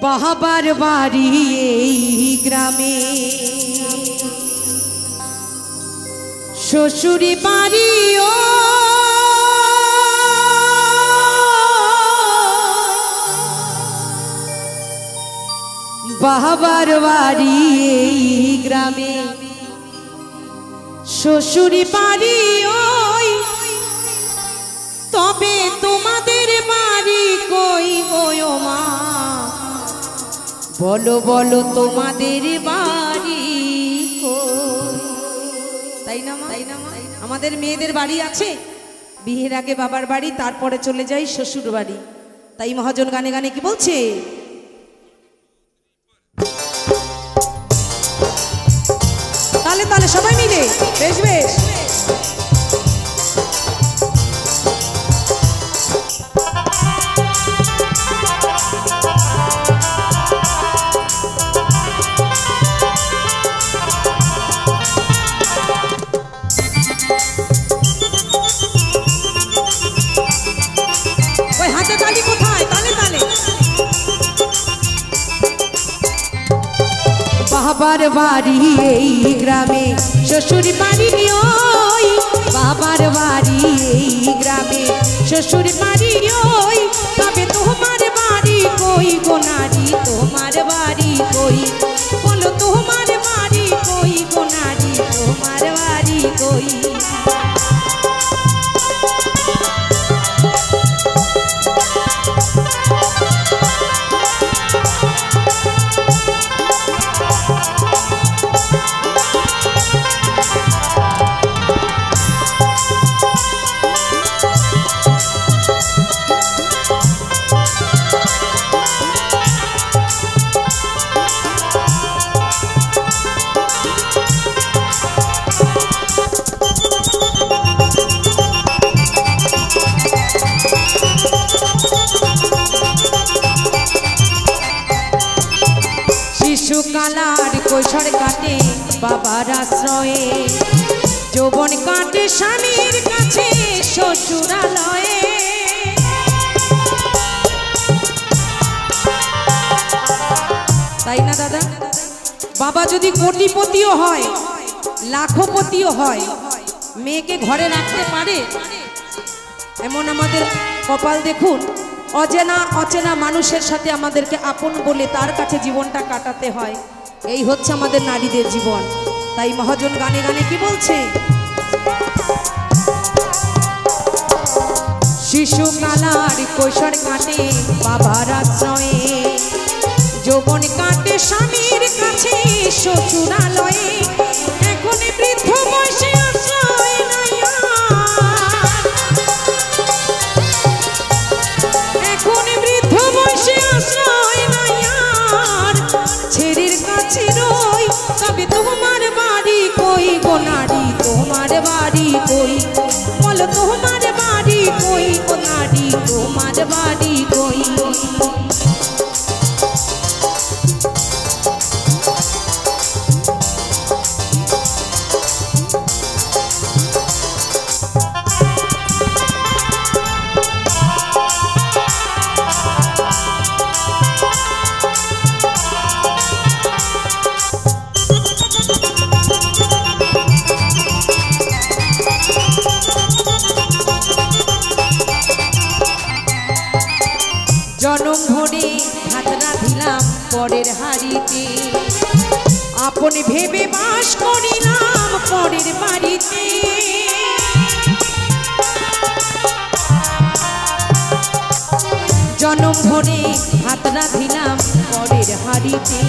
বাহাবার বাড়ি এই গ্রামে শ্বশুরি বাড়ি ও বাহাবার বাড়ি এই গ্রামে শ্বশুরি বাড়ি ওই তবে তোমাদের বাড়ি কই গো মা বলো বলো তোমাদের বাড়ি কই তাই না মা আমাদের মেয়েদের বাড়ি আছে বিয়ের আগে বাবার বাড়ি তারপরে চলে যাই শ্বশুর বাড়ি তাই মহাজন গানে গানে কি বলছে তালে তালে সবাই মিলে বেশ বেশ ওই হাতে তালি কোথায় তালে তালে বাবার বাড়ি এই গ্রামে শ্বশুরি বাড়ি ওই বাবার বাড়ি এই গ্রামে শ্বশুরি বাড়ি ওই তবে তোমার বাড়ি কই গো নারী তোমার বাড়ি কই বলো তোমার বাড়ি কই গো নারী তোমার বাড়ি কই শিশুকালার কৈশোর কাটে বাবার আশ্রয়ে যৌবন কাটে স্বামীর কাছে শ্বশুরালয়ে তাই না দাদা বাবা যদি কোটিপতিও হয় লাখপতিও হয় মেয়েকে ঘরে রাখতে পারে এমন আমাদের কপাল দেখুন অচেনা অচেনা মানুষের সাথে আমাদেরকে আপন বলে তার কাছে জীবনটা কাটাতে হয় এই হচ্ছে আমাদের নারীদের জীবন তাই মহাজন গানে গানে কি বলছে শিশুকালার কৈশোর কাটে বাবার আশ্রয়ে যৌবন কাটে স্বামীর কাছে শ্বশুরালয়ে এখন বৃদ্ধ বয়সে আশ্রয় নাই এখন বৃদ্ধ বয়সে আশ্রয় নাই আর ছেলের কাছে রই তবে তোমার বাড়ি কই গো নারী তোমার বাড়ি কই বলো তোমার বাড়ি কই গো নারী তোমার বাড়ি কই জনম ভরে ভাত রাঁধিলাম পরের হাড়িতে আপন ভেবে বাস করিলাম পরের বাড়িতে জনম ভরে ভাত রাঁধিলাম পরের হাড়িতে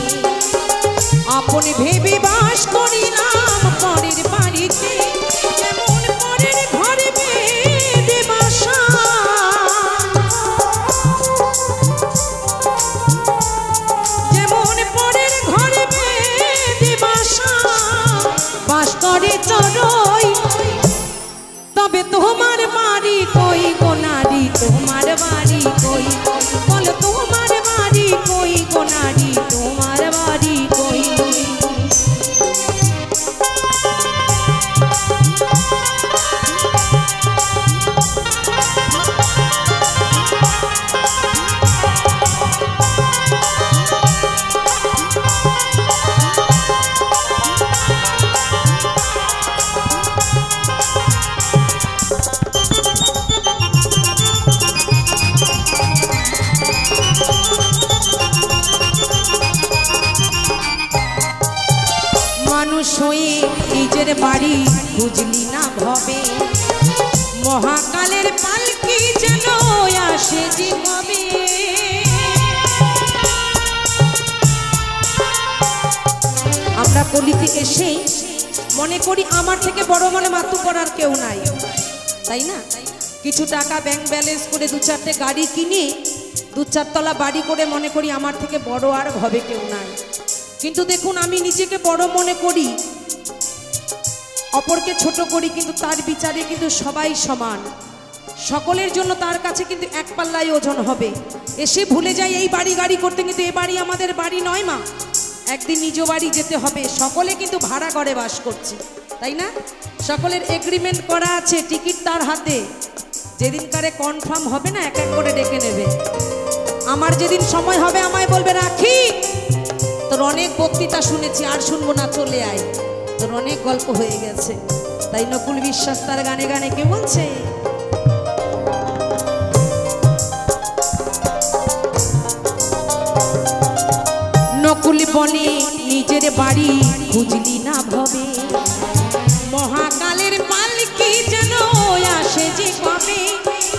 আপন ভেবে বাস করিলাম পরের বাড়িতে যেমন পরের ঘরে বেঁধে বাসা বাস করে চড়ই তবে তোমার বাড়ি কই গো নারী তোমার বাড়ি কই বলো তোমার বাড়ি কই গো নারী তোমার বাড়ি কই বাড়ি বুঝলি না ভবে মহাকালের পালকি যেন আসে যে কবে আমরা কলিতে এসে মনে করি আমার থেকে বড় মনে মাতু করার কেউ নাই তাই না কিছু টাকা ব্যাংক ব্যালেন্স করে দু চারটে গাড়ি কিনে দু চারতলা বাড়ি করে মনে করি আমার থেকে বড় আর ভবে কেউ নাই কিন্তু দেখুন আমি নিজেকে বড় মনে করি অপরকে ছোট করি কিন্তু তার বিচারে কিন্তু সবাই সমান সকলের জন্য তার কাছে কিন্তু এক পাল্লায় ওজন হবে এসে ভুলে যাই এই বাড়ি গাড়ি করতে কিন্তু এ বাড়ি আমাদের বাড়ি নয় মা একদিন নিজ বাড়ি যেতে হবে সকলে কিন্তু ভাড়া ঘরে বাস করছি তাই না সকলের এগ্রিমেন্ট করা আছে টিকিট তার হাতে যেদিনকারে কনফার্ম হবে না এক এক করে ডেকে নেবে আমার যেদিন সময় হবে আমায় বলবে রাখি তোর অনেক বক্তৃতা শুনেছি আর শুনবো না চলে আয় তোর অনেক গল্প হয়ে গেছে তাই নকুল বিশ্বাস তার গানে গানে কে বলছে নকুল বনে নিজের বাড়ি বুঝলি না ভবে মহাকালের পালকি যেন আসে যে কবে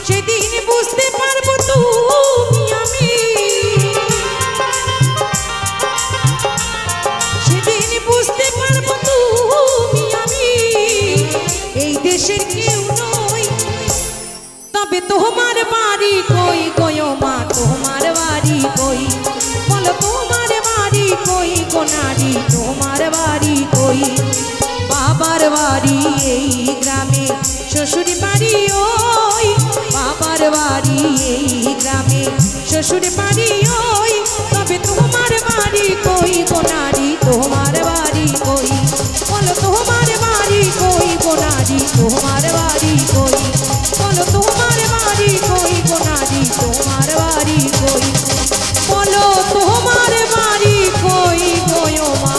সেদিন বুঝতে পারবো তুমি আমি সেদিন বুঝতে পারবো তুমি আমি এই দেশের কেউ নই তবে তোমার বাড়ি কই গো মা তোমার বাড়ি কই বলো তোমার বাড়ি কই গো নারী তোমার বাড়ি কই বাবার বাড়ি এই গ্রামে শ্বশুর বাড়ি ওই বাবার বাড়ি এই গ্রামে শ্বশুর বাড়ি ওই তবে তোমার বাড়ি কই গো নারী তোমার বাড়ি কই বলো তোমার বাড়ি কই গো নারী তোমার বাড়ি কই বলো তোমার বাড়ি কই গো নারী তোমার বাড়ি কই বলো তোমার বাড়ি কই গো মা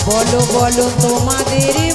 বলো বলো তোমাদের